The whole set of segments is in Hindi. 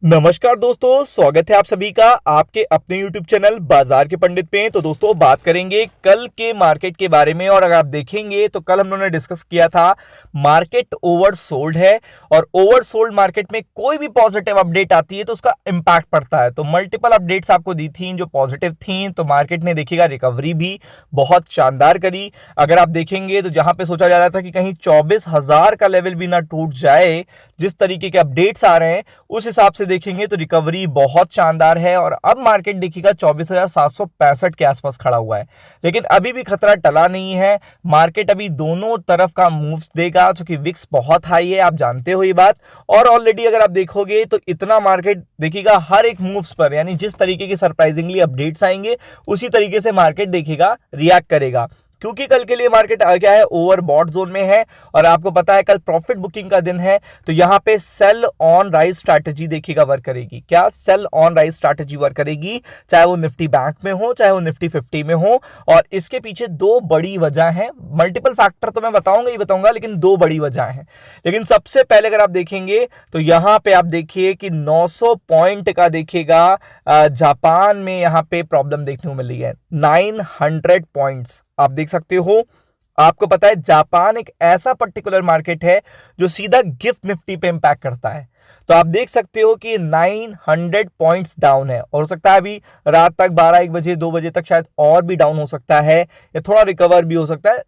नमस्कार दोस्तों, स्वागत है आप सभी का आपके अपने YouTube चैनल बाजार के पंडित पे। तो दोस्तों बात करेंगे कल के मार्केट के बारे में। और अगर आप देखेंगे तो कल हम लोगों ने डिस्कस किया था मार्केट ओवरसोल्ड है और ओवरसोल्ड मार्केट में कोई भी पॉजिटिव अपडेट आती है तो उसका इंपैक्ट पड़ता है। तो मल्टीपल अपडेट्स आपको दी थी जो पॉजिटिव थी, तो मार्केट ने देखिएगा रिकवरी भी बहुत शानदार करी। अगर आप देखेंगे तो जहां पे सोचा जा रहा था कि कहीं 24,000 का लेवल भी ना टूट जाए, जिस तरीके के अपडेट्स आ रहे हैं उस हिसाब से देखेंगे तो रिकवरी बहुत शानदार है। और अब मार्केट देखिएगा 24,765 के आसपास खड़ा हुआ है, लेकिन अभी भी खतरा टला नहीं है। मार्केट अभी दोनों तरफ का मूव्स देगा, क्योंकि विक्स बहुत हाई है, आप जानते हो ये बात। और ऑलरेडी अगर आप देखोगे तो इतना मार्केट देखिएगा हर एक मूव्स पर, यानी जिस तरीके के सरप्राइजिंगली अपडेट्स आएंगे उसी तरीके से मार्केट देखिएगा रिएक्ट करेगा, क्योंकि कल के लिए मार्केट क्या है, ओवरबॉट जोन में है। और आपको पता है कल प्रॉफिट बुकिंग का दिन है, तो यहां पे सेल ऑन राइज स्ट्रैटेजी देखिएगा वर्क करेगी। क्या sell on rise strategy work करेगी, चाहे वो निफ्टी बैंक में हो चाहे वो निफ्टी 50 में हो। और इसके पीछे दो बड़ी वजह है, मल्टीपल फैक्टर तो मैं बताऊंगा, लेकिन दो बड़ी वजह है। लेकिन सबसे पहले अगर आप देखेंगे तो यहां पे आप देखिए कि 900 पॉइंट का देखिएगा जापान में यहां पे प्रॉब्लम देखने को मिल रही है। 900 पॉइंट्स आप देख सकते हो। आपको पता है जापान एक ऐसा पर्टिकुलर मार्केट है जो सीधा गिफ्ट निफ्टी पे इंपैक्ट करता है। तो आप देख सकते हो कि 900 पॉइंट्स डाउन है, और हो सकता है अभी रात तक 12-1 बजे 2 बजे तक शायद और भी डाउन हो सकता है, या थोड़ा रिकवर भी हो सकता है।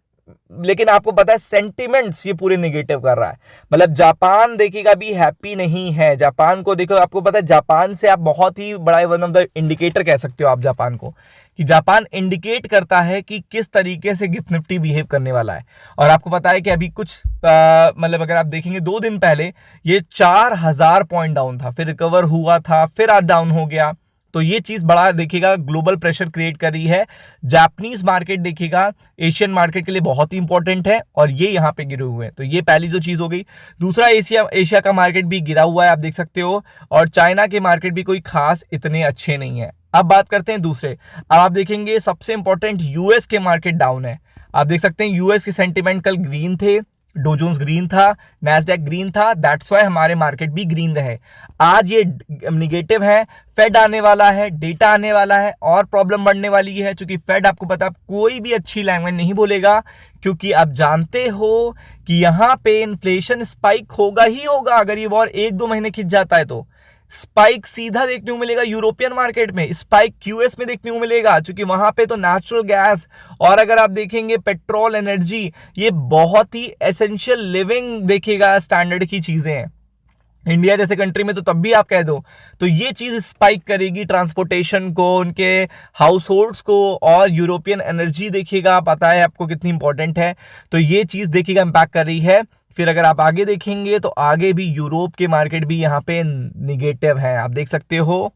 लेकिन आपको पता है सेंटिमेंट्स ये पूरे नेगेटिव कर रहा है। मतलब जापान देखिएगा भी हैप्पी नहीं है। जापान को देखो, आपको पता है जापान से आप बहुत ही बड़ा वन ऑफ द इंडिकेटर कह सकते हो आप जापान को, कि जापान इंडिकेट करता है कि किस तरीके से गिफ्ट निफ्टी बिहेव करने वाला है। और आपको पता है कि अभी कुछ मतलब अगर आप देखेंगे 2 दिन पहले ये 4,000 पॉइंट डाउन था, फिर रिकवर हुआ था, फिर आज डाउन हो गया। तो ये चीज बड़ा देखिएगा ग्लोबल प्रेशर क्रिएट कर रही है। जापानीज मार्केट देखिएगा एशियन मार्केट के लिए बहुत ही इंपॉर्टेंट है, और ये यहाँ पे गिरे हुए हैं। तो ये पहली जो चीज हो गई। दूसरा, एशिया का मार्केट भी गिरा हुआ है, आप देख सकते हो। और चाइना के मार्केट भी कोई खास इतने अच्छे नहीं है। अब बात करते हैं दूसरे। अब आप देखेंगे सबसे इंपॉर्टेंट यूएस के मार्केट डाउन है। आप देख सकते हैं यूएस के सेंटिमेंट कल ग्रीन थे, डो जोन्स ग्रीन था, नैस्डैक ग्रीन था, दैट्स व्हाई हमारे मार्केट भी ग्रीन रहे। आज ये निगेटिव है, फेड आने वाला है, डेटा आने वाला है और प्रॉब्लम बढ़ने वाली है। क्योंकि फेड आपको पता है कोई भी अच्छी लैंग्वेज नहीं बोलेगा, क्योंकि आप जानते हो कि यहां पे इन्फ्लेशन स्पाइक होगा ही होगा। अगर ये वॉर 1-2 महीने खिंच जाता है तो स्पाइक सीधा देखने को मिलेगा यूरोपियन मार्केट में, स्पाइक यूएस में देखने को मिलेगा, क्योंकि वहां पे तो नेचुरल गैस और अगर आप देखेंगे पेट्रोल, एनर्जी, ये बहुत ही एसेंशियल लिविंग देखिएगा स्टैंडर्ड की चीजें हैं। इंडिया जैसे कंट्री में तो तब भी आप कह दो, तो ये चीज स्पाइक करेगी ट्रांसपोर्टेशन को, उनके हाउस होल्ड्स को। और यूरोपियन एनर्जी देखिएगा, पता है आपको कितनी इंपॉर्टेंट है, तो ये चीज देखिएगा इंपैक्ट कर रही है। फिर अगर आप आगे देखेंगे तो आगे भी यूरोप के मार्केट भी यहाँ पे निगेटिव है, आप देख सकते हो।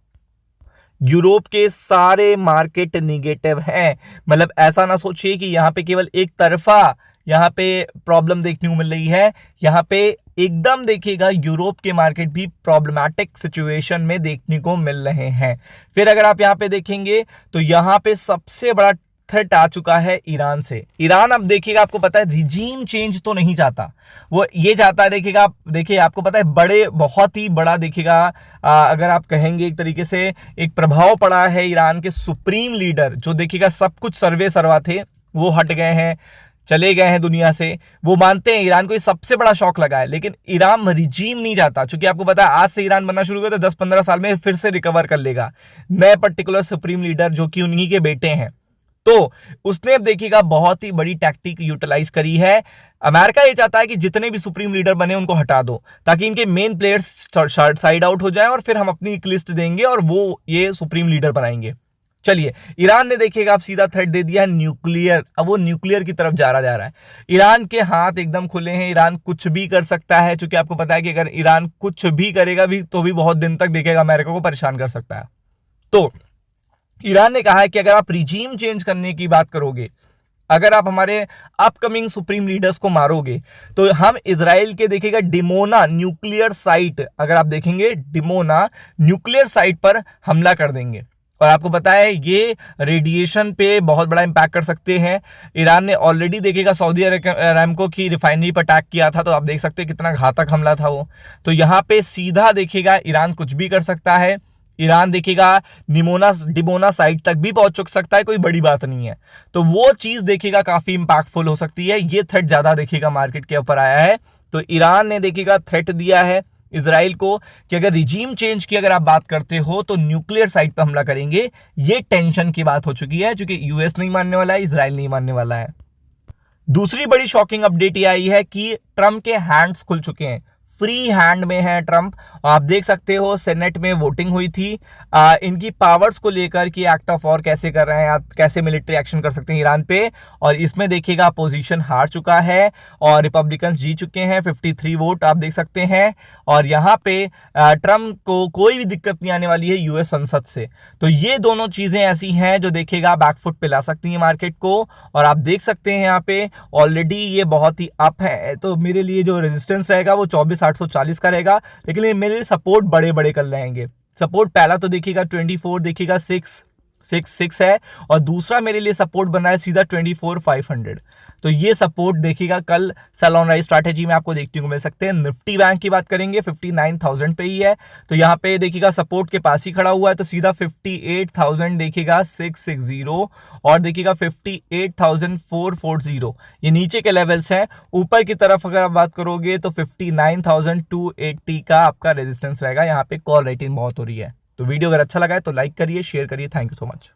यूरोप के सारे मार्केट निगेटिव हैं। मतलब ऐसा ना सोचिए कि यहाँ पे केवल एक तरफा यहाँ पे प्रॉब्लम देखने को मिल रही है। यहाँ पे एकदम देखिएगा यूरोप के मार्केट भी प्रॉब्लमैटिक सिचुएशन में देखने को मिल रहे हैं। फिर अगर आप यहाँ पे देखेंगे तो यहाँ पे सबसे बड़ा थ्रेट आ चुका है ईरान से। ईरान अब देखिएगा, आपको पता है रिजीम चेंज तो नहीं चाहता, वो ये चाहता है देखिएगा, देखिए आपको पता है बड़े बहुत ही बड़ा देखिएगा अगर आप कहेंगे एक तरीके से एक प्रभाव पड़ा है ईरान के सुप्रीम लीडर, जो देखिएगा सब कुछ सर्वा थे, वो हट गए हैं, चले गए हैं दुनिया से। वो मानते हैं ईरान को ये सबसे बड़ा शॉक लगा है, लेकिन ईरान रिजीम नहीं चाहता, क्योंकि आपको पता है आज से ईरान बनना शुरू हुआ तो 10-15 साल में फिर से रिकवर कर लेगा नए पर्टिकुलर सुप्रीम लीडर जो कि उन्हीं के बेटे हैं। तो उसने अब देखिएगा बहुत ही बड़ी टैक्टिक यूटिलाइज करी है। अमेरिका ये चाहता है कि जितने भी सुप्रीम लीडर बने उनको हटा दो, ताकि इनके मेन प्लेयर्स साइड आउट हो जाएं, और फिर हम अपनी एक लिस्ट देंगे और वो ये सुप्रीम लीडर बनाएंगे। चलिए, ईरान ने देखिएगा अब सीधा थ्रेट दे दिया न्यूक्लियर। अब वो न्यूक्लियर की तरफ जा रहा है। ईरान के हाथ एकदम खुले हैं, ईरान कुछ भी कर सकता है, क्योंकि आपको पता है कि अगर ईरान कुछ भी करेगा भी तो भी बहुत दिन तक देखेगा अमेरिका को परेशान कर सकता है। तो ईरान ने कहा है कि अगर आप रिजीम चेंज करने की बात करोगे, अगर आप हमारे अपकमिंग सुप्रीम लीडर्स को मारोगे, तो हम इजराइल के देखिएगा डिमोना न्यूक्लियर साइट, अगर आप देखेंगे डिमोना न्यूक्लियर साइट पर हमला कर देंगे। और आपको पता है ये रेडिएशन पे बहुत बड़ा इंपैक्ट कर सकते हैं। ईरान ने ऑलरेडी देखिएगा सऊदी अरामको की रिफाइनरी पर अटैक किया था, तो आप देख सकते हैं कितना घातक हमला था वो। तो यहाँ पे सीधा देखिएगा ईरान कुछ भी कर सकता है। ईरान देखिएगा डिमोना साइड तक भी पहुंच सकता है, कोई बड़ी बात नहीं है। तो वो चीज देखिएगा काफी इंपैक्टफुल हो सकती है। ये थ्रेट ज्यादा देखिएगा मार्केट के ऊपर आया है। तो ईरान ने देखिएगा थ्रेट दिया है इजराइल को कि अगर रिजीम चेंज की अगर आप बात करते हो तो न्यूक्लियर साइड पर हमला करेंगे। ये टेंशन की बात हो चुकी है, क्योंकि यूएस नहीं मानने वाला है, इजराइल नहीं मानने वाला है। दूसरी बड़ी शॉकिंग अपडेट ये आई है कि ट्रंप के हैंड्स खुल चुके हैं, फ्री हैंड में है ट्रंप। आप देख सकते हो सेनेट में वोटिंग हुई थी इनकी पावर्स को लेकर कि एक्ट ऑफ वॉर कैसे कर रहे हैं, आप कैसे मिलिट्री एक्शन कर सकते हैं ईरान पे। और इसमें देखिएगा अपोजिशन हार चुका है और रिपब्लिकन्स जीत चुके हैं, 53 वोट आप देख सकते हैं। और यहाँ पे ट्रंप को कोई भी दिक्कत नहीं आने वाली है यूएस संसद से। तो ये दोनों चीजें ऐसी हैं जो देखिएगा बैकफुट पे ला सकती हैं मार्केट को। और आप देख सकते हैं यहाँ पे ऑलरेडी ये बहुत ही अप है, तो मेरे लिए जो रेजिस्टेंस रहेगा वो 24,840 का रहेगा, लेकिन मेरे लिए सपोर्ट बड़े बड़े कर रहेंगे। सपोर्ट पहला तो देखिएगा 24 देखिएगा 666 है, और दूसरा मेरे लिए सपोर्ट बना है सीधा 24,500। तो ये सपोर्ट देखिएगा कल सेल राइज स्ट्रैटेजी में आपको देखने को मिल सकते हैं। निफ्टी बैंक की बात करेंगे 59,000 पे ही है, तो यहाँ पे देखिएगा सपोर्ट के पास ही खड़ा हुआ है, तो सीधा 58,000 देखिएगा 660 और देखिएगा 58,440 ये नीचे के लेवल्स हैं। ऊपर की तरफ अगर आप बात करोगे तो 59,280 का आपका रेजिस्टेंस रहेगा। यहाँ पे कॉल रेटिंग बहुत हो रही है। तो वीडियो अगर अच्छा लगा है तो लाइक करिए, शेयर करिए। Thank you so much.